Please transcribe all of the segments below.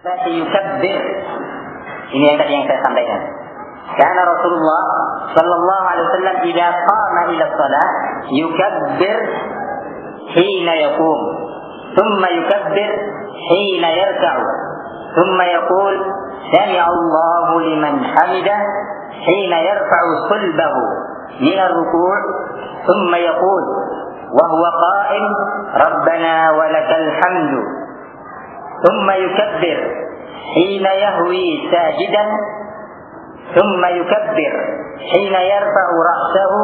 yukabbir. Ini yang tadi yang saya sampaikan. Karena Rasulullah sallallahu alaihi wasallam idza qama ila shalah yukabbir hina yaqum, thumma yukabbir hina yarka'u, thumma yaqul sami'a Allahu liman hamidah hina yarfa'u sulbahu min ar-ruku', thumma yaqul wa huwa qa'im rabbana wa lakal hamdu, thumma yukabbir hina yahwi sajidan, thumma yukabbir hina yarfa'u ra'sahu,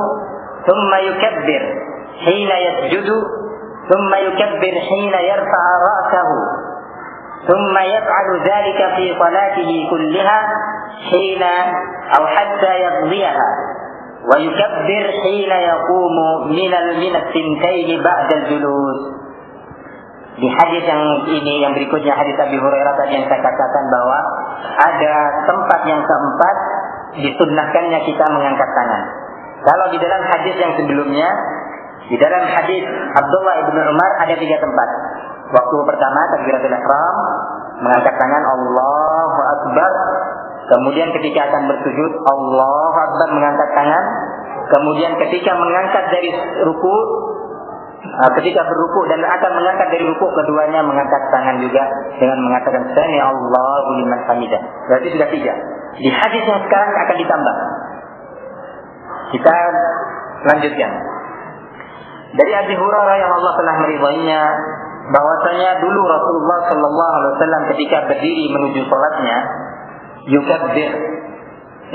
thumma yukabbir hina yasjudu, thumma yukabbir hina yarfa'a ra'sahu, thumma yaf'alu dhalika fi salatihi kulliha hina aw hatta yaqdiyaha, wa yukabbir hina yaqumu min al-sintaini ba'da al-julus. Di hadis yang ini, yang berikutnya, hadis Abi Hurairah tadi yang saya katakan bahwa ada tempat yang keempat disunnahkannya kita mengangkat tangan. Kalau di dalam hadis yang sebelumnya, di dalam hadis Abdullah ibn Umar ada 3 tempat. Waktu pertama takbiratul ihram, mengangkat tangan Allahu Akbar. Kemudian ketika akan bersujud Allahu Akbar, mengangkat tangan. Kemudian ketika mengangkat dari ruku, ketika berruku dan akan mengangkat dari ruku, keduanya mengangkat tangan juga dengan mengatakan sami Allahu liman hamidah. Berarti sudah 3. Di hadis yang sekarang akan ditambah. Kita lanjutkan. Dari Abi Hurairah yang Allah telah meridainya, bahwasanya dulu Rasulullah sallallahu alaihi wasallam ketika berdiri menuju salatnya yukabbir,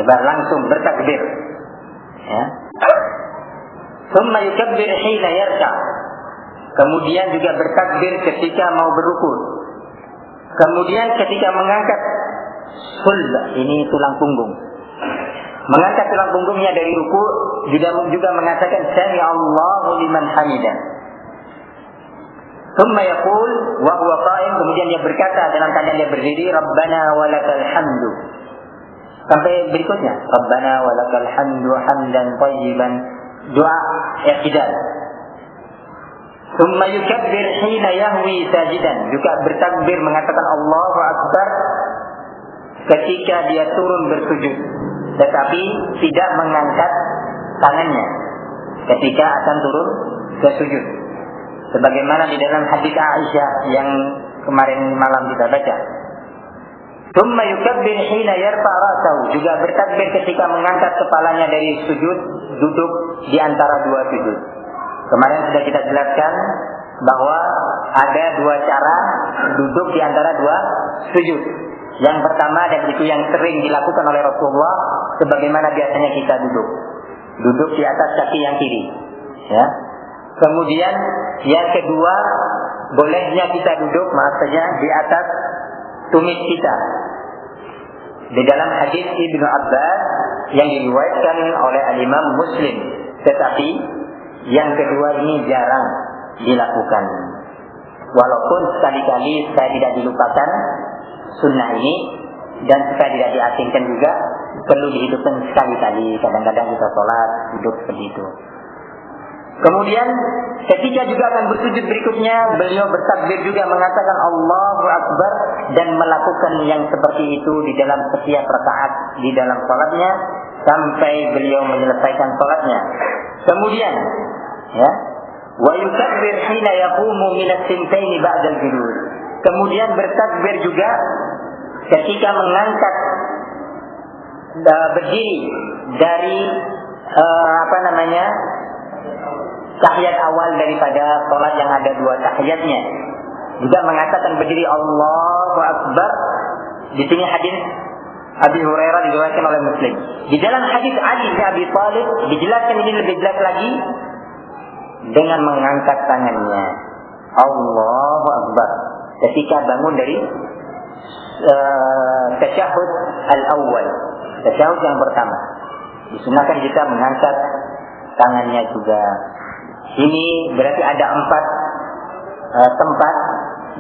langsung bertakbir, ya. Thumma yukabbir hina yarka'. Kemudian juga bertakbir ketika mau berruku. Kemudian ketika mengangkat sulb, ini tulang punggung, mengangkat tulang punggungnya dari ruku, juga mengatakan sami Allahu liman hamidah. Thumma yaqul wa huwa qa'im, kemudian dia berkata dalam keadaan dia berdiri, Rabbana walakal hamdu. Sampai berikutnya, Rabbana walakal hamdu hamdan thayyiban, doa i'tidal. Thumma yukabbir hina yahwi sajidan, juga bertakbir mengatakan Allahu Akbar ketika dia turun bersujud, tetapi tidak mengangkat tangannya ketika akan turun ke sujud, sebagaimana di dalam hadis Aisyah yang kemarin malam kita baca. Thumma yukabbir hina yarfa' ra'sahu, juga bertakbir ketika mengangkat kepalanya dari sujud, duduk di antara 2 sujud. Kemarin sudah kita jelaskan bahwa ada 2 cara duduk di antara 2 sujud. Yang pertama, dan itu yang sering dilakukan oleh Rasulullah, sebagaimana biasanya kita duduk di atas kaki yang kiri, ya. Kemudian yang kedua, bolehnya kita duduk, maksudnya di atas tumit kita. Di dalam hadis Ibnu Abbas yang diriwayatkan oleh Al-Imam Muslim, tetapi yang kedua ini jarang dilakukan. Walaupun sekali-kali saya tidak dilupakan sunnah ini, dan supaya tidak diasingkan juga perlu dihidupkan sekali-kali. Kadang-kadang kita sholat duduk seperti itu. Kemudian ketika juga akan bersujud berikutnya, beliau bertakbir juga mengatakan Allahu Akbar, dan melakukan yang seperti itu di dalam setiap rakaat di dalam sholatnya sampai beliau menyelesaikan sholatnya. Kemudian, ya, wa yukabbir hina yaqumu min as-sintaini ba'da al-julus. Kemudian bertakbir juga ketika mengangkat berdiri dari tahiyat awal daripada salat yang ada 2 tahiyatnya. Juga mengatakan berdiri Allahu Akbar. Di sini hadis Abi Hurairah diriwayatkan oleh Muslim. Di dalam hadis Ali bin Abi Thalib dijelaskan ini lebih jelas lagi dengan mengangkat tangannya Allahu Akbar ketika bangun dari tasyahud al-awwal, tasyahud yang pertama. Disunahkan kita mengangkat tangannya juga. Ini berarti ada 4 tempat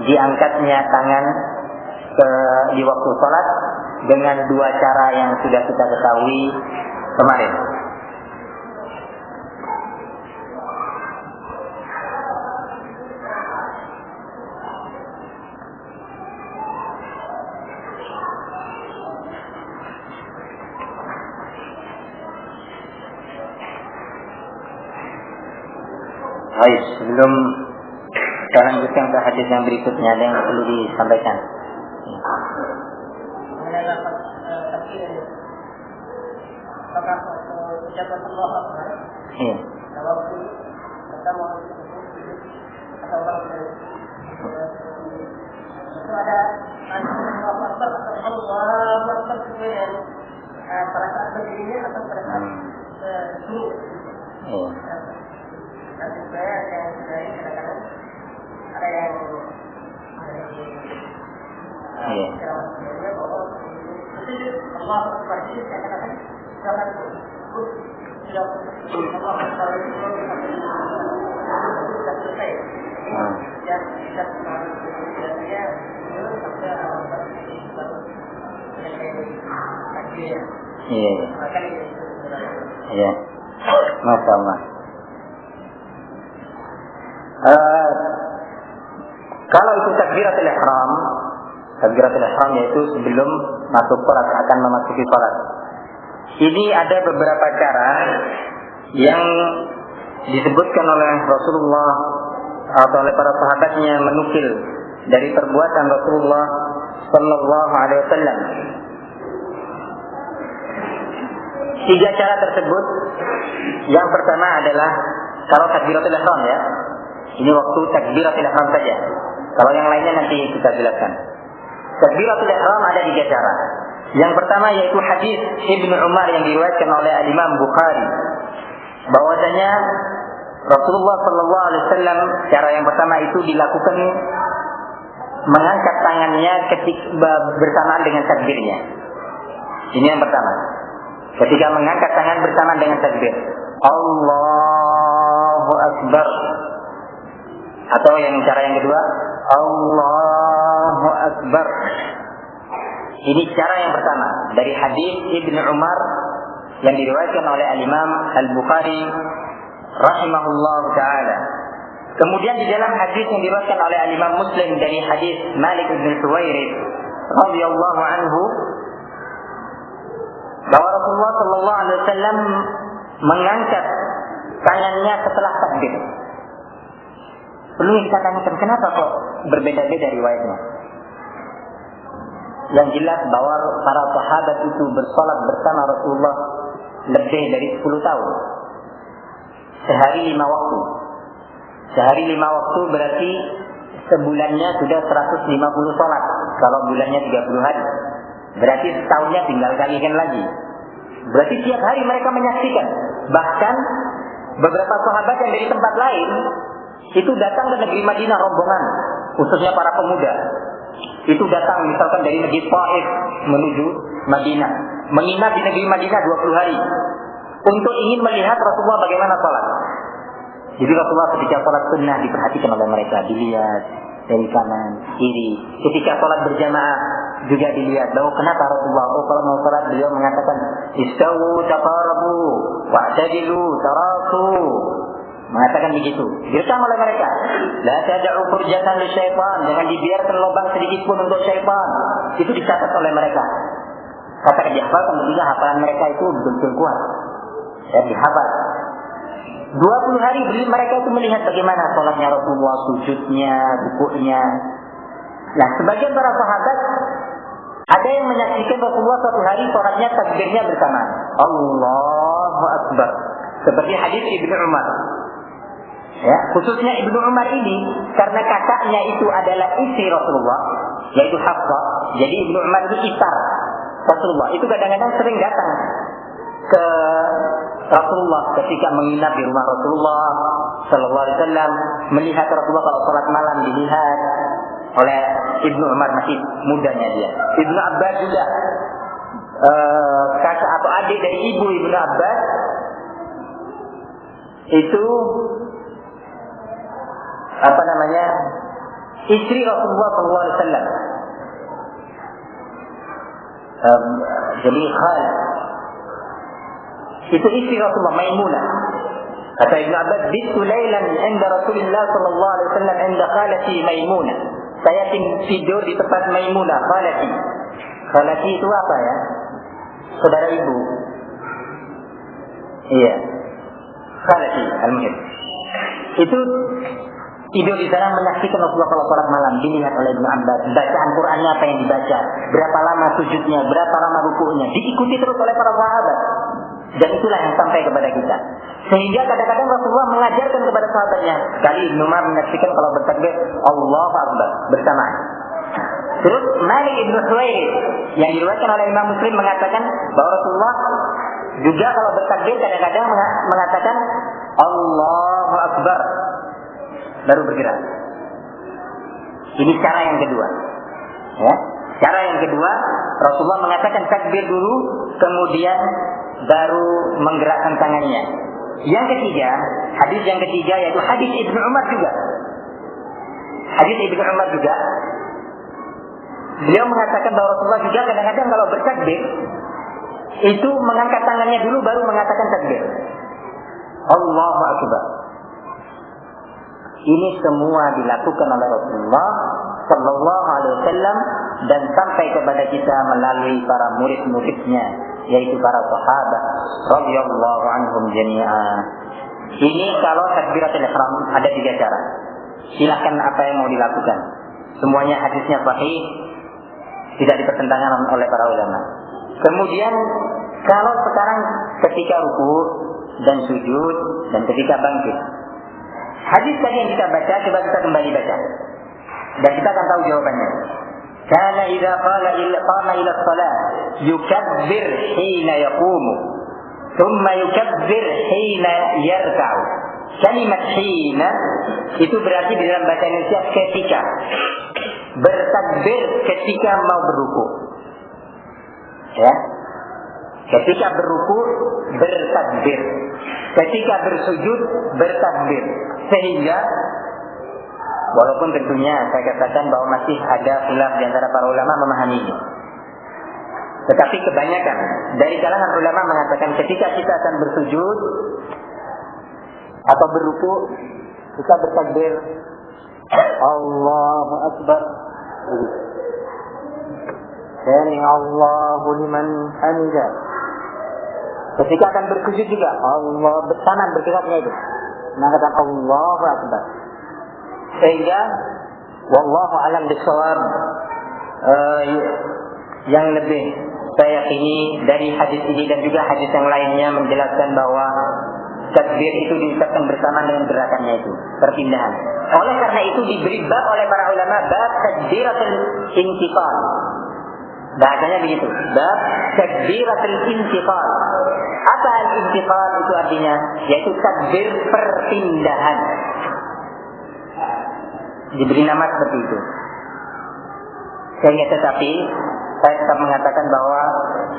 diangkatnya tangan di waktu sholat dengan 2 cara yang sudah kita ketahui kemarin. Baik, sebelum kita lanjutkan ke hadis yang berikutnya, ada yang perlu disampaikan. Iya. perasaan berdirinya atau perasaan dulu. Nanti saya yang dari kadang-kadang ada yang dari ceramah sebelumnya bahwa itu Allah seperti itu saya katakan jangan sudah Allah seperti itu sudah selesai. Dan tidak dia sampai Iya. Masya Allah. Kalau itu takbiratul ihram, takbiratul ihram yaitu sebelum masuk salat, akan memasuki salat. Ini ada beberapa cara yang disebutkan oleh Rasulullah atau oleh para sahabatnya, menukil dari perbuatan Rasulullah sallallahu alaihi wasallam. 3 cara tersebut, yang pertama adalah kalau takbiratul ihram ya. Ini waktu takbiratul ihram saja. Kalau yang lainnya nanti kita jelaskan. Takbiratul ihram ada 3 cara. Yang pertama yaitu hadis Ibnu Umar yang diriwayatkan oleh Imam Bukhari, bahwasanya Rasulullah sallallahu alaihi wasallam cara yang pertama itu dilakukan mengangkat tangannya ketika bersamaan dengan takbirnya. Ini yang pertama. Ketika mengangkat tangan bersamaan dengan takbir, Allahu Akbar. Atau yang cara yang kedua, Allahu Akbar. Ini cara yang pertama dari hadis Ibnu Umar yang diriwayatkan oleh Al-Imam Al-Bukhari rahimahullah taala. Kemudian di dalam hadis yang diriwayatkan oleh Al-Imam Muslim dari hadis Malik bin Huwairits radhiyallahu anhu, bahwa Rasulullah sallallahu alaihi wasallam mengangkat tangannya setelah takbir. Perlu kita tanyakan kenapa kok berbeda-beda riwayatnya. Yang jelas bahwa para sahabat itu bersolat bersama Rasulullah lebih dari 10 tahun. Sehari 5 waktu. Sehari 5 waktu berarti sebulannya sudah 150 sholat. Kalau bulannya 30 hari, berarti setahunnya tinggal kalikan lagi. Berarti tiap hari mereka menyaksikan. Bahkan beberapa sahabat yang dari tempat lain itu datang ke negeri Madinah rombongan, khususnya para pemuda. Itu datang misalkan dari negeri Taif menuju Madinah, menginap di negeri Madinah 20 hari untuk ingin melihat Rasulullah bagaimana sholat. Jadi Rasulullah ketika sholat sunnah diperhatikan oleh mereka, dilihat dari kanan, kiri. Ketika sholat berjamaah juga dilihat. Lalu kenapa Rasulullah kalau mau sholat beliau mengatakan istawu taqarabu wa'tadilu tarasu. Mengatakan begitu. Direkam oleh mereka. La tad'u furjatan lisyaitan. Jangan dibiarkan lubang sedikit pun untuk syaitan. Itu dicatat oleh mereka. Kata dihafal, tentunya hafalan mereka itu betul-betul kuat. Ya, dihafal. 20 hari mereka itu melihat bagaimana sholatnya Rasulullah, sujudnya, rukuknya. Nah, sebagian para sahabat ada yang menyaksikan Rasulullah suatu hari sholatnya takbirnya bersama Allahu Akbar, seperti hadis Ibnu Umar. Ya, khususnya Ibnu Umar ini karena kakaknya itu adalah istri Rasulullah, yaitu Hafsah. Jadi Ibnu Umar itu istar Rasulullah. Itu kadang-kadang sering datang ke Rasulullah ketika menginap di rumah Rasulullah sallallahu alaihi wasallam, melihat Rasulullah kalau salat malam dilihat oleh Ibnu Umar, masih mudanya dia. Ibnu Abbas juga kakak atau adik dari ibu Ibnu Abbas itu istri Rasulullah sallallahu alaihi wasallam. Jadi itu istri Rasulullah, Maimunah. Kata Ibnu Abbas, "Bittu lailan 'inda Rasulillah sallallahu alaihi wasallam 'inda khalati Maimunah." Saya tidur di tempat Maimunah, khalati. Khalati itu apa ya? Saudara ibu. Iya. Khalati, al-muhim. itu tidur di sana menyaksikan Rasulullah kalau sholat malam, dilihat oleh Ibnu Abbas, bacaan Qur'annya apa yang dibaca, berapa lama sujudnya, berapa lama ruku'nya, diikuti terus oleh para sahabat. Dan itulah yang sampai kepada kita. Sehingga kadang-kadang Rasulullah mengajarkan kepada sahabatnya. Sekali Ibnu Umar menyaksikan kalau bertakbir Allahu Akbar bersamaan. Terus Malik Ibnu Huwairits yang diriwayatkan oleh Imam Muslim mengatakan bahwa Rasulullah juga kalau bertakbir kadang-kadang mengatakan Allahu Akbar baru bergerak. Ini cara yang kedua. Ya. Cara yang kedua, Rasulullah mengatakan takbir dulu, kemudian baru menggerakkan tangannya. Yang ketiga, hadis yang ketiga yaitu hadis Ibnu Umar juga. Hadis Ibnu Umar juga. Beliau mengatakan bahwa Rasulullah juga kadang-kadang kalau bertakbir itu mengangkat tangannya dulu baru mengatakan takbir. Allahu Akbar. Ini semua dilakukan oleh Rasulullah Sallallahu Alaihi Wasallam dan sampai kepada kita melalui para murid-muridnya, yaitu para sahabat radhiyallahu anhum jami'an. Ini kalau takbiratul ihram ada 3 cara. Silakan apa yang mau dilakukan. Semuanya hadisnya sahih, tidak dipertentangkan oleh para ulama. Kemudian kalau sekarang ketika ruku dan sujud dan ketika bangkit. Hadis tadi yang kita baca, coba kita kembali baca. Dan kita akan tahu jawabannya. Kana idza qama ila shalah yukabbir hina yaqumu thumma yukabbir hina yarka'u. Kalimat hina itu berarti di dalam bahasa Indonesia ketika. Bertakbir ketika mau berruku. Ya. Ketika berruku bertakbir. Ketika bersujud bertakbir. Sehingga walaupun tentunya saya katakan bahwa masih ada khilaf di antara para ulama memahaminya. Tetapi kebanyakan dari kalangan ulama mengatakan ketika kita akan bersujud atau berruku kita bertakbir Allahu Akbar. Sami Allahu liman hamidah. Ketika akan bersujud juga Allah bertanam bergeraknya itu mengatakan Allahu Akbar. Sehingga wallahu alam bisawab, yang lebih saya yakini dari hadis ini dan juga hadis yang lainnya menjelaskan bahwa takbir itu diucapkan bersamaan dengan gerakannya itu, perpindahan. Oleh karena itu diberi bab oleh para ulama bab takbiratul intiqal. Bahasanya begitu, bab takbiratul intiqal. Apa al-intiqal itu artinya? Yaitu takbir perpindahan. Diberi nama seperti itu. Sehingga tetapi saya tetap mengatakan bahwa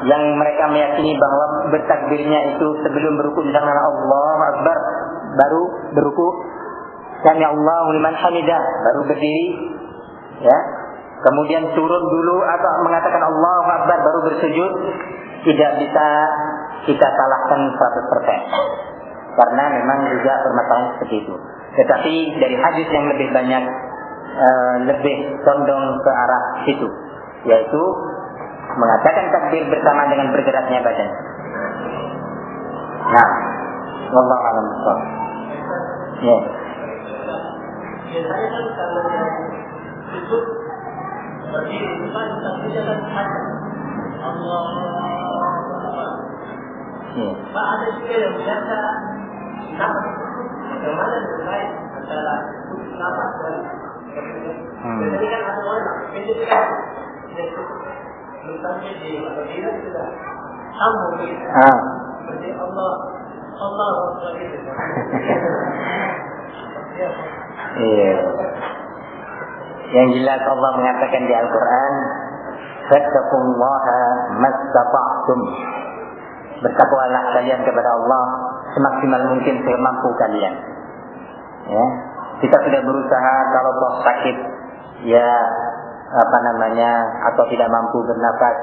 yang mereka meyakini bahwa bertakbirnya itu sebelum beruku misalnya Allahu Akbar baru beruku, Sami Allahu liman hamidah baru berdiri, ya. Kemudian turun dulu atau mengatakan Allahu Akbar baru bersujud, tidak bisa kita salahkan 100%. Karena memang juga permasalahan seperti itu. Tetapi dari hadis yang lebih banyak lebih condong ke arah situ, yaitu mengatakan takbir bersama dengan bergeraknya badan. Nah, wallahu a'lam bishawab. Ya. Biasanya kan kalau sujud berdiri itu kan takbirnya kan panjang. Allah. Pak ada juga yang biasa nafas. Bagaimana terkait antara nafas dan jadi kan ada orang itu kan misalnya di berdiri sudah sambung gitu. Berarti Allah gitu. Iya. Yang jelas Allah mengatakan di Al-Quran, fattaqullaha mastata'tum. Bertakwalah kalian kepada Allah semaksimal mungkin semampu kalian. Ya, kita sudah berusaha kalau toh sakit, ya atau tidak mampu bernafas,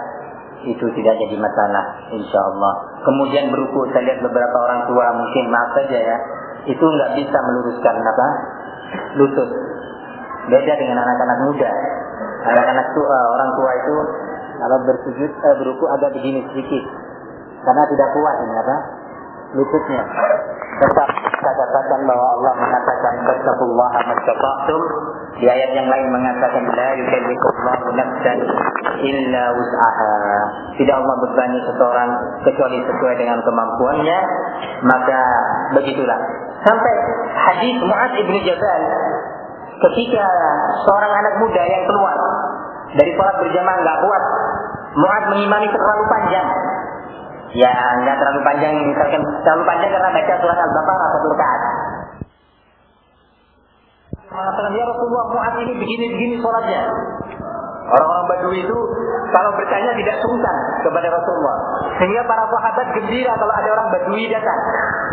itu tidak jadi masalah, insya Allah. Kemudian beruku, saya lihat beberapa orang tua mungkin maaf saja ya, itu nggak bisa meluruskan lutut. Beda dengan anak-anak muda. Anak-anak tua, orang tua itu kalau bersujud beruku agak begini sedikit, karena tidak kuat ini lututnya. Tetap saya katakan bahwa Allah mengatakan fattaqullaha mastata'tum. Di ayat yang lain mengatakan la yukallifullahu nafsan illa wus'aha. Tidak Allah bebani seseorang kecuali sesuai dengan kemampuannya. Maka begitulah. Sampai hadis Mu'adz ibn Jabal ketika seorang anak muda yang keluar dari sholat berjamaah nggak kuat, Mu'adz mengimami terlalu panjang. Ya, nggak terlalu panjang, misalkan terlalu panjang karena baca surat Al-Baqarah 1 rakaat. Mengatakan, ya Rasulullah, Mu'adz ini begini-begini sholatnya. Orang-orang Badui itu kalau bertanya tidak sungkan kepada Rasulullah. Sehingga para sahabat gembira kalau ada orang Badui datang.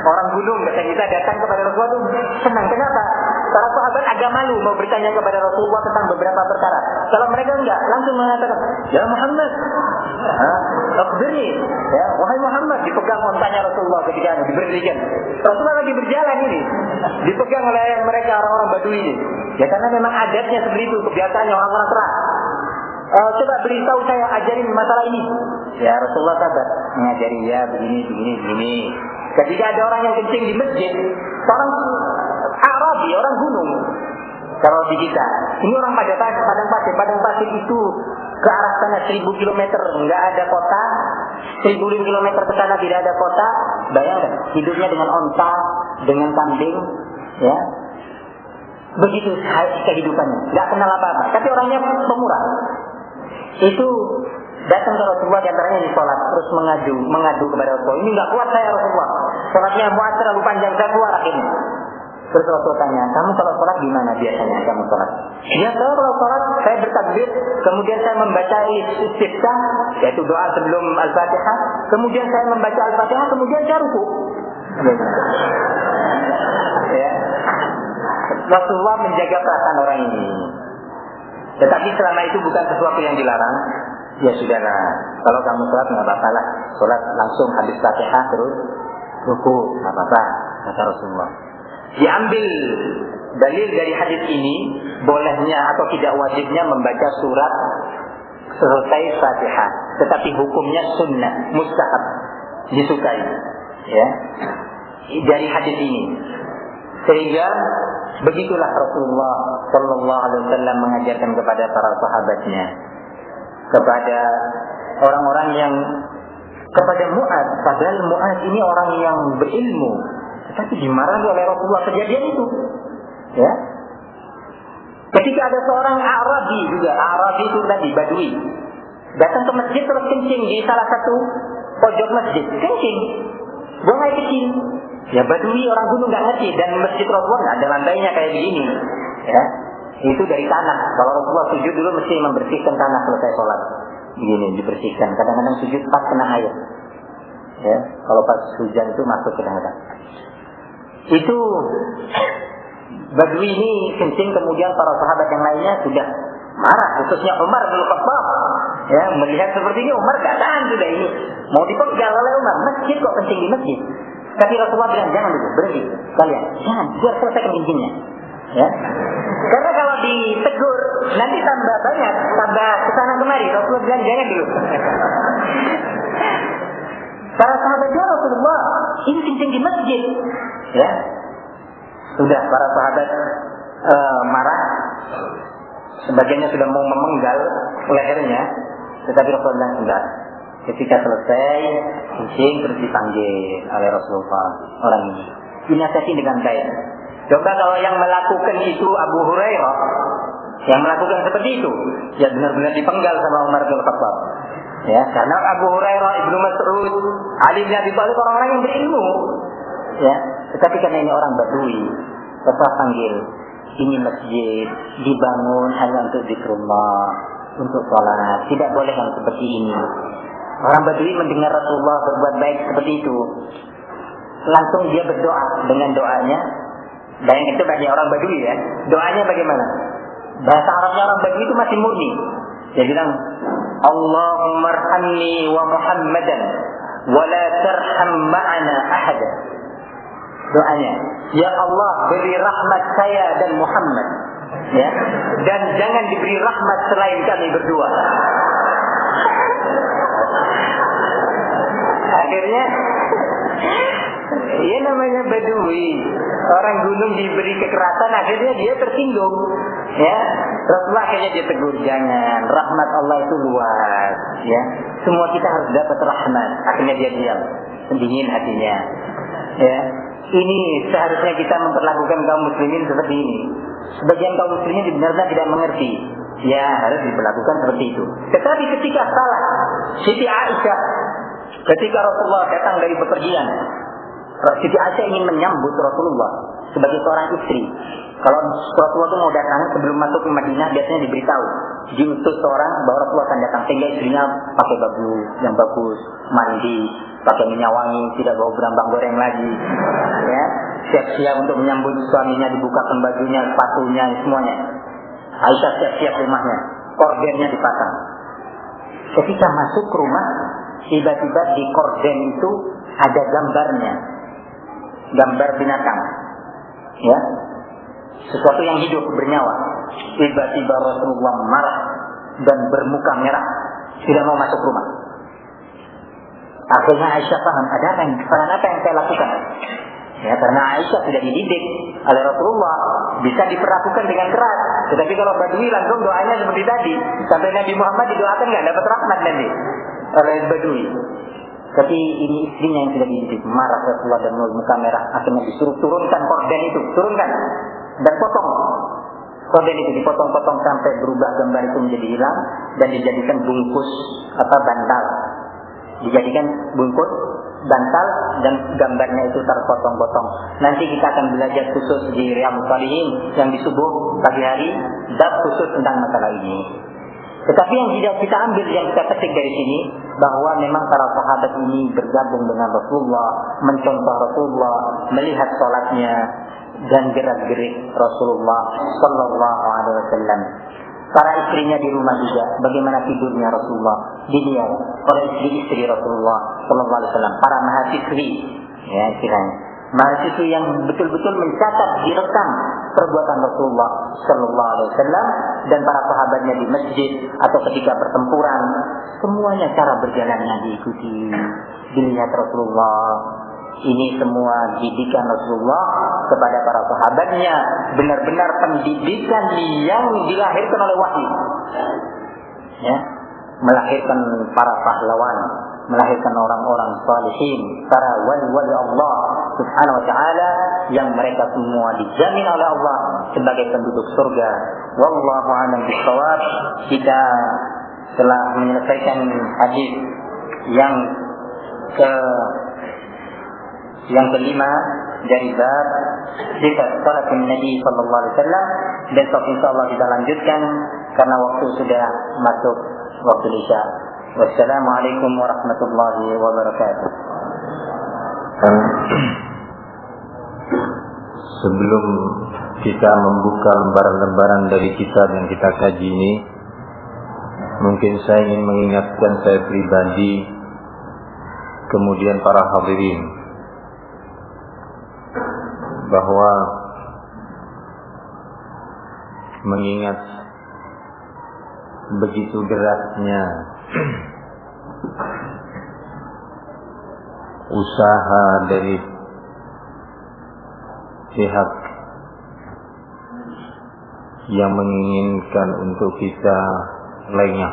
Orang gunung kita datang kepada Rasulullah itu senang. Kenapa? Para sahabat agak malu mau bertanya kepada Rasulullah tentang beberapa perkara. Kalau mereka enggak, langsung mengatakan, ya Muhammad, akhbirni, ya wahai Muhammad, dipegang ontanya Rasulullah ketika diberhentikan. Rasulullah lagi berjalan ini, dipegang oleh mereka orang-orang Badui ini. Ya karena memang adatnya seperti itu, kebiasaannya orang-orang keras. Coba beritahu saya, ajarin masalah ini. Ya Rasulullah sabar mengajari, ya begini. Ketika ada orang yang kencing di masjid, orang Arabi, orang gunung. Kalau di kita, ini orang padang pasir itu ke arah sana 1000 km nggak ada kota, 1000 km ke sana tidak ada kota. Bayangkan hidupnya dengan onta, dengan kambing, ya. Begitu kehidupannya, nggak kenal apa-apa. Tapi orangnya pemurah. Itu datang ke Rasulullah diantaranya di sholat, terus mengadu kepada Rasulullah. Ini nggak kuat saya Rasulullah. Sholatnya Mu'adz terlalu panjang, saya keluar akhirnya. Terus Rasulullah tanya, kamu kalau sholat gimana biasanya kamu sholat? Ya saya kalau sholat saya bertakbir, kemudian saya membaca istiftah, yaitu doa sebelum Al-Fatihah, kemudian saya membaca Al-Fatihah, kemudian saya ruku. Ya. Rasulullah menjaga perasaan orang ini. Tetapi selama itu bukan sesuatu yang dilarang, ya sudahlah. Kalau kamu sholat nggak apa-apa lah, sholat langsung habis Fatihah terus ruku, nggak apa-apa, kata Rasulullah. Diambil dalil dari hadis ini, bolehnya atau tidak wajibnya membaca surat selesai Fatihah, tetapi hukumnya sunnah, mustahab, disukai. Ya, dari hadis ini. Sehingga begitulah Rasulullah Sallallahu Alaihi Wasallam mengajarkan kepada para sahabatnya, kepada orang-orang yang, kepada Mu'adz. Padahal Mu'adz ini orang yang berilmu, tetapi dimarahi oleh Rasulullah kejadian itu. Ya. Ketika ada seorang Arabi juga, Arabi itu tadi Badui, datang ke masjid terus kencing di salah satu pojok masjid, kencing, buang air kecil. Ya Badui orang gunung nggak ngerti, dan masjid Rasulullah nggak ada lantainya kayak begini. Ya, itu dari tanah. Kalau Rasulullah sujud dulu mesti membersihkan tanah selesai sholat. Begini dibersihkan. Kadang-kadang sujud pas kena air. Ya, kalau pas hujan itu masuk ke dalam. Itu Badui ini kencing, kemudian para sahabat yang lainnya sudah marah, khususnya Umar bin Khattab. Ya, melihat seperti ini Umar gak tahan sudah ini. Mau dipegal oleh Umar, masjid kok kencing di masjid. Tapi Rasulullah bilang jangan dulu, berhenti kalian, jangan, biar selesai kencingnya. Ya, karena kalau ditegur nanti tambah banyak, tambah kesana kemari. Rasulullah bilang jangan dulu. Para sahabatnya Rasulullah ini kencing di masjid. Ya, sudah para sahabat marah. Sebagiannya sudah mau memenggal lehernya, tetapi Rasulullah bilang enggak. Ketika selesai kencing terus dipanggil oleh Rasulullah orang ini, dinasihati dengan baik. Coba kalau yang melakukan itu Abu Hurairah, yang melakukan seperti itu, ya benar-benar dipenggal sama Umar bin Khattab. Ya, karena Abu Hurairah, Ibnu Mas'ud, Ali bin Abi Thalib orang-orang yang berilmu. Ya, tetapi karena ini orang Badui, Rasulullah panggil, ini masjid dibangun hanya untuk zikrullah, untuk sholat, tidak boleh yang seperti ini. Orang Badui mendengar Rasulullah berbuat baik seperti itu, langsung dia berdoa dengan doanya. Bayangkan itu bagi orang Badui ya, doanya bagaimana? Bahasa Arabnya orang Badui itu masih murni. Dia bilang, Allahumma arhamni wa Muhammadan wa la tarham ma'ana ahada. Doanya, ya Allah beri rahmat saya dan Muhammad, ya, dan jangan diberi rahmat selain kami berdua. Iya namanya badui. Orang gunung diberi kekerasan, akhirnya dia tersinggung. Ya, Rasulullah akhirnya dia tegur, jangan. Rahmat Allah itu luas. Ya, semua kita harus dapat rahmat. Akhirnya dia diam, dingin hatinya. Ya, ini seharusnya kita memperlakukan kaum muslimin seperti ini. Sebagian kaum muslimin benar-benar tidak mengerti. Ya, harus diperlakukan seperti itu. Tetapi ketika salah, Siti Aisyah, ketika Rasulullah datang dari bepergian, Siti Aisyah ingin menyambut Rasulullah sebagai seorang istri. Kalau Rasulullah itu mau datang sebelum masuk ke Madinah, biasanya diberitahu, diutus seorang bahwa Rasulullah akan datang, sehingga istrinya pakai baju yang bagus, mandi, pakai minyak wangi, tidak bawa berambang goreng lagi, ya, siap-siap untuk menyambut suaminya, dibukakan bajunya, sepatunya, semuanya. Aisyah siap-siap rumahnya, kordennya dipasang. Ketika masuk ke rumah, tiba-tiba di korden itu ada gambarnya, gambar binatang, ya, sesuatu yang hidup bernyawa. Tiba-tiba Rasulullah marah dan bermuka merah, tidak mau masuk rumah. Akhirnya Aisyah paham, ada kesalahan apa yang saya lakukan? Ya, karena Aisyah sudah dididik oleh Rasulullah, bisa diperlakukan dengan keras. Tetapi kalau Badui langsung doanya seperti tadi, sampai Nabi Muhammad didoakan nggak dapat rahmat nanti oleh Badui. Tapi ini istrinya yang sudah dididik, marah Rasulullah dan muka merah. Akhirnya disuruh turunkan korden itu, turunkan dan potong. Korden itu dipotong-potong sampai berubah, gambar itu menjadi hilang dan dijadikan bungkus bantal. Dijadikan bungkus bantal dan gambarnya itu terpotong-potong. Nanti kita akan belajar khusus di Riyadhus Shalihin yang di subuh pagi hari, bab khusus tentang masalah ini. Tetapi yang tidak kita ambil, yang kita petik dari sini, bahwa memang para sahabat ini bergabung dengan Rasulullah, mencontoh Rasulullah, melihat sholatnya dan gerak-gerik Rasulullah Sallallahu Alaihi Wasallam. Para istrinya di rumah juga, bagaimana tidurnya Rasulullah dilihat oleh istri-istri Rasulullah Sallallahu Alaihi Wasallam, para mahasiswi, ya istilahnya, mahasiswi yang betul-betul mencatat, direkam perbuatan Rasulullah Sallallahu Alaihi Wasallam dan para sahabatnya di masjid atau ketika pertempuran, semuanya cara berjalannya diikuti, dilihat Rasulullah. Ini semua didikan Rasulullah kepada para sahabatnya, benar-benar pendidikan yang dilahirkan oleh wahyu, ya, melahirkan para pahlawan, melahirkan orang-orang salihin, para wali-wali Allah Subhanahu wa taala yang mereka semua dijamin oleh Allah sebagai penduduk surga. Wallahu a'lam bishawab. Kita telah menyelesaikan hadis yang kelima dari bab sifat salat Nabi sallallahu alaihi wasallam. Besok insyaallah kita lanjutkan karena waktu sudah masuk waktu Isya. Wassalamualaikum warahmatullahi wabarakatuh. Sebelum kita membuka lembaran-lembaran dari kitab yang kita kaji ini, mungkin saya ingin mengingatkan saya pribadi, kemudian para hadirin, bahwa mengingat begitu derasnya usaha dari pihak yang menginginkan untuk kita lengah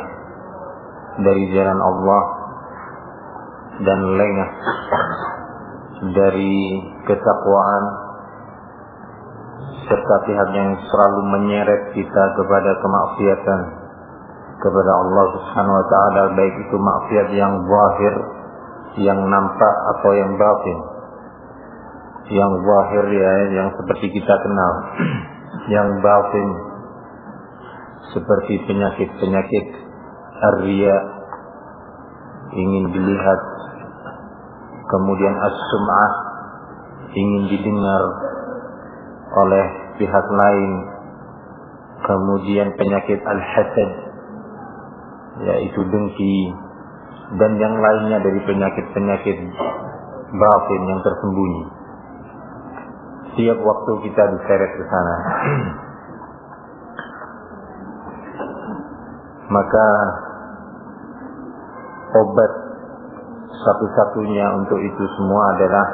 dari jalan Allah dan lengah dari ketakwaan, serta pihak yang selalu menyeret kita kepada kemaksiatan kepada Allah Subhanahu wa taala, baik itu maksiat yang zahir, yang nampak, atau yang batin. Yang zahir ya, yang seperti kita kenal. Yang batin seperti penyakit-penyakit ar-riya, ingin dilihat, kemudian as-sum'ah, ingin didengar oleh pihak lain, kemudian penyakit al-hasad, yaitu dengki, dan yang lainnya dari penyakit-penyakit batin yang tersembunyi. Setiap waktu kita diseret ke sana. Maka obat satu-satunya untuk itu semua adalah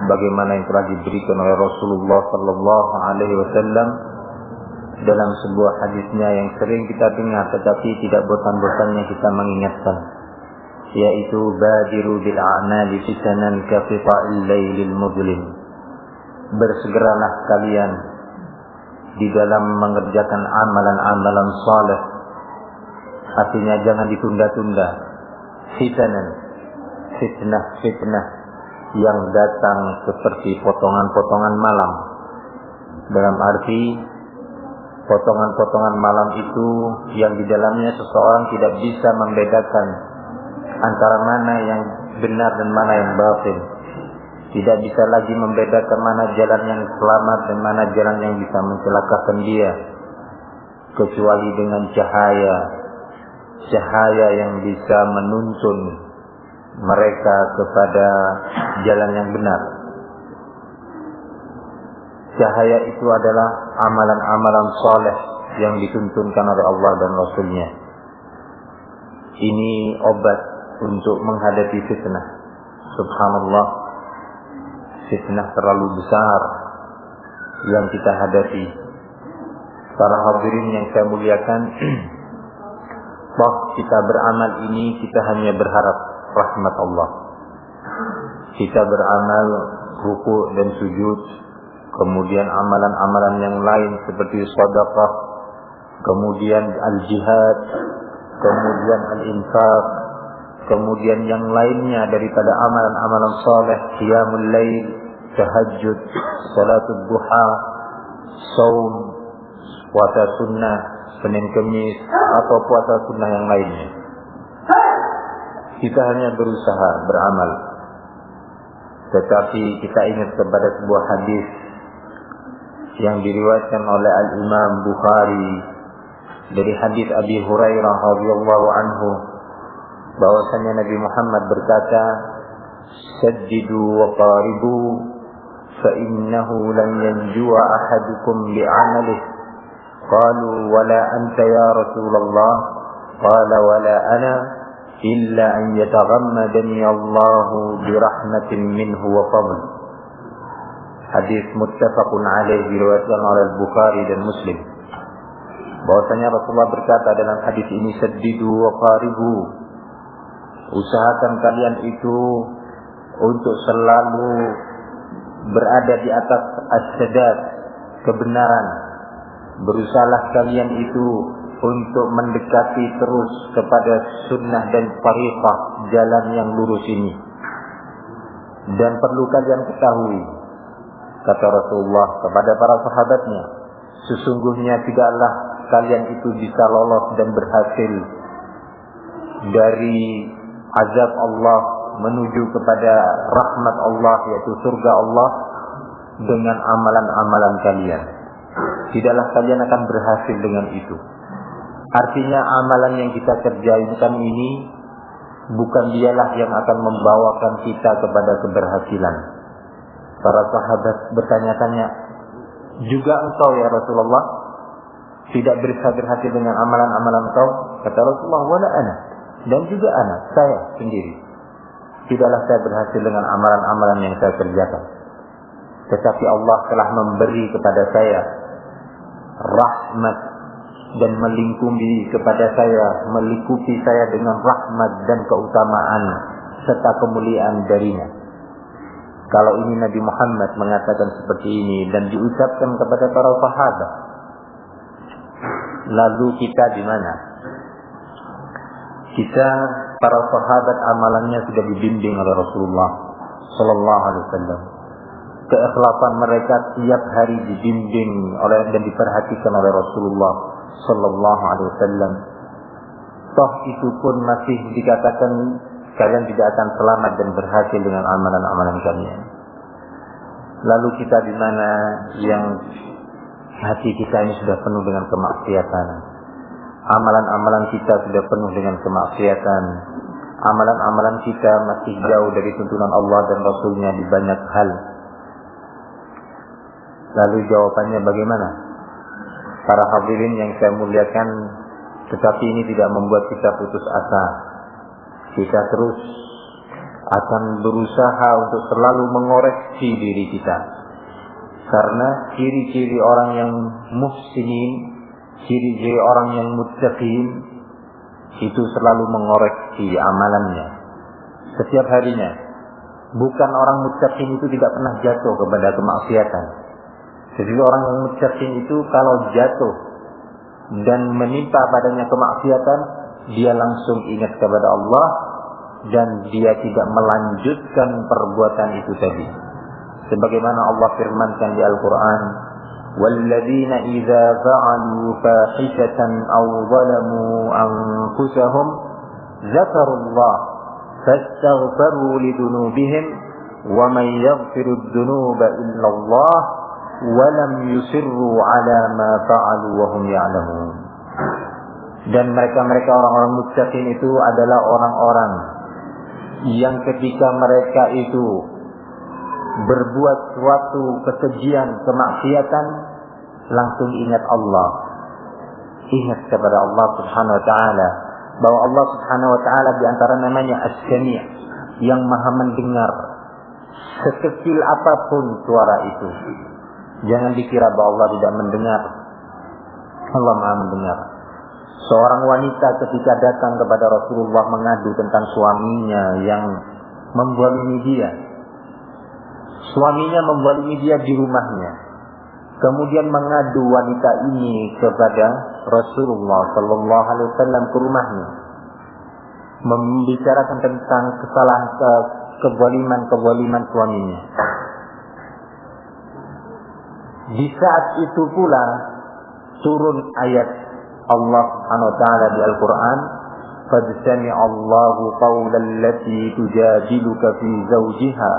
bagaimana yang telah diberikan oleh Rasulullah sallallahu alaihi wasallam dalam sebuah hadisnya yang sering kita dengar tetapi tidak bosan-bosannya kita mengingatkan, yaitu badiru bil a'mali fitanan ka qita'il lailil mudlim. Bersegeralah kalian di dalam mengerjakan amalan-amalan saleh, artinya jangan ditunda-tunda. Fitanan, fitnah yang datang seperti potongan-potongan malam, dalam arti potongan-potongan malam itu yang di dalamnya seseorang tidak bisa membedakan antara mana yang benar dan mana yang batil. Tidak bisa lagi membedakan mana jalan yang selamat dan mana jalan yang bisa mencelakakan dia, kecuali dengan cahaya yang bisa menuntun mereka kepada jalan yang benar. Cahaya itu adalah amalan-amalan saleh yang dituntunkan oleh Allah dan Rasul-Nya. Ini obat untuk menghadapi fitnah. Subhanallah, fitnah terlalu besar yang kita hadapi. Para hadirin yang saya muliakan, toh kita beramal ini kita hanya berharap rahmat Allah. Kita beramal ruku dan sujud, kemudian amalan-amalan yang lain seperti sedekah, kemudian al-jihad, kemudian al-infaq, kemudian yang lainnya daripada amalan-amalan saleh, qiyamul lail, tahajud, salatul duha, saum, puasa sunnah, Senin Kemis, atau puasa sunnah yang lainnya. Kita hanya berusaha beramal. Tetapi kita ingat kepada sebuah hadis yang diriwayatkan oleh Al-Imam Bukhari dari hadis Abi Hurairah radhiyallahu anhu, bahwasanya Nabi Muhammad berkata, "Saddidu wa qaribu fa innahu lan yanju'a ahadukum bi'amalihi." Qalu wala anta ya Rasulullah, qala wala ana illa an yataghammadani Allahu birahmatin minhu wa fadl. Hadis muttafaqun alaih diriwayatkan oleh Bukhari dan Muslim. Bahwasanya Rasulullah berkata dalam hadis ini, saddidu wa qaribu, usahakan kalian itu untuk selalu berada di atas as-sadad, kebenaran. Berusahalah kalian itu untuk mendekati terus kepada sunnah dan tariqah, jalan yang lurus ini. Dan perlu kalian ketahui, kata Rasulullah kepada para sahabatnya, sesungguhnya tidaklah kalian itu bisa lolos dan berhasil dari azab Allah menuju kepada rahmat Allah, yaitu surga Allah, dengan amalan-amalan kalian. Tidaklah kalian akan berhasil dengan itu. Artinya amalan yang kita kerjakan ini bukan dialah yang akan membawakan kita kepada keberhasilan. Para sahabat bertanya-tanya, juga engkau ya Rasulullah tidak bisa berhasil dengan amalan-amalan engkau? Kata Rasulullah, wala ana, dan juga ana, saya sendiri. Tidaklah saya berhasil dengan amalan-amalan yang saya kerjakan. Tetapi Allah telah memberi kepada saya rahmat dan melingkupi kepada saya, melingkupi saya dengan rahmat dan keutamaan serta kemuliaan darinya. Kalau ini Nabi Muhammad mengatakan seperti ini dan diucapkan kepada para sahabat, lalu kita di mana? Kita para sahabat amalannya sudah dibimbing oleh Rasulullah sallallahu alaihi wasallam. Keikhlasan mereka tiap hari dibimbing oleh dan diperhatikan oleh Rasulullah sallallahu alaihi wasallam. Toh itu pun masih dikatakan kalian tidak akan selamat dan berhasil dengan amalan-amalan kalian. Lalu kita di mana yang hati kita ini sudah penuh dengan kemaksiatan. Amalan-amalan kita sudah penuh dengan kemaksiatan. Amalan-amalan kita masih jauh dari tuntunan Allah dan Rasul-Nya di banyak hal. Lalu jawabannya bagaimana? Para hadirin yang saya muliakan, tetapi ini tidak membuat kita putus asa. Kita terus akan berusaha untuk selalu mengoreksi diri kita. Karena ciri-ciri orang yang muhsinin, ciri-ciri orang yang muttaqin itu selalu mengoreksi amalannya setiap harinya. Bukan orang muttaqin itu tidak pernah jatuh kepada kemaksiatan. Jadi orang yang muttaqin itu kalau jatuh dan menimpa padanya kemaksiatan, dia langsung ingat kepada Allah dan dia tidak melanjutkan perbuatan itu tadi. Sebagaimana Allah firmankan di Al-Quran, وَالَّذِينَ إِذَا فَعَلُوا فَاحِشَةً أَوْ ظَلَمُوا أَنفُسَهُمْ ذَكَرُوا اللَّهَ فَاسْتَغْفَرُوا لِذُنُوبِهِمْ وَمَنْ يَغْفِرُ الذُّنُوبَ إِلَّا اللَّهُ وَلَمْ يُصِرُّوا عَلَى مَا فَعَلُوا وَهُمْ يَعْلَمُونَ. Dan mereka-mereka orang-orang muttaqin itu adalah orang-orang yang ketika mereka itu berbuat suatu kekejian, kemaksiatan, langsung ingat Allah. Ingat kepada Allah Subhanahu wa ta'ala. Bahwa Allah Subhanahu wa ta'ala diantara namanya As-Sami', yang maha mendengar sekecil apapun suara itu. Jangan dikira bahwa Allah tidak mendengar. Allah maha mendengar. Seorang wanita ketika datang kepada Rasulullah mengadu tentang suaminya yang menzalimi dia. Suaminya menzalimi dia di rumahnya. Kemudian mengadu wanita ini kepada Rasulullah sallallahu alaihi wasallam ke rumahnya. Membicarakan tentang kesalahan kezaliman suaminya. Di saat itu pula turun ayat Allah Subhanahu wa taala di Al-Qur'an, "Qad sami'a Allahu qawlan allati tujadiluka fi zawjiha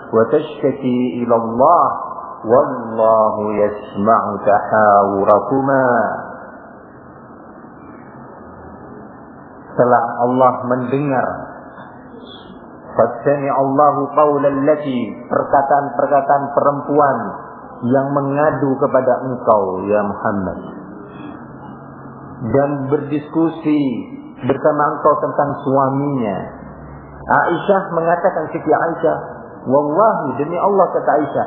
wa tashtaki ila Allah wallahu yasma'u tahawurakuma." Setelah Allah mendengar, "Qad sami'a Allahu qawlan allati", perkataan-perkataan perempuan yang mengadu kepada engkau ya Muhammad dan berdiskusi bersama engkau tentang suaminya. Aisyah mengatakan, Siti Aisyah, wallahi demi Allah kata Aisyah,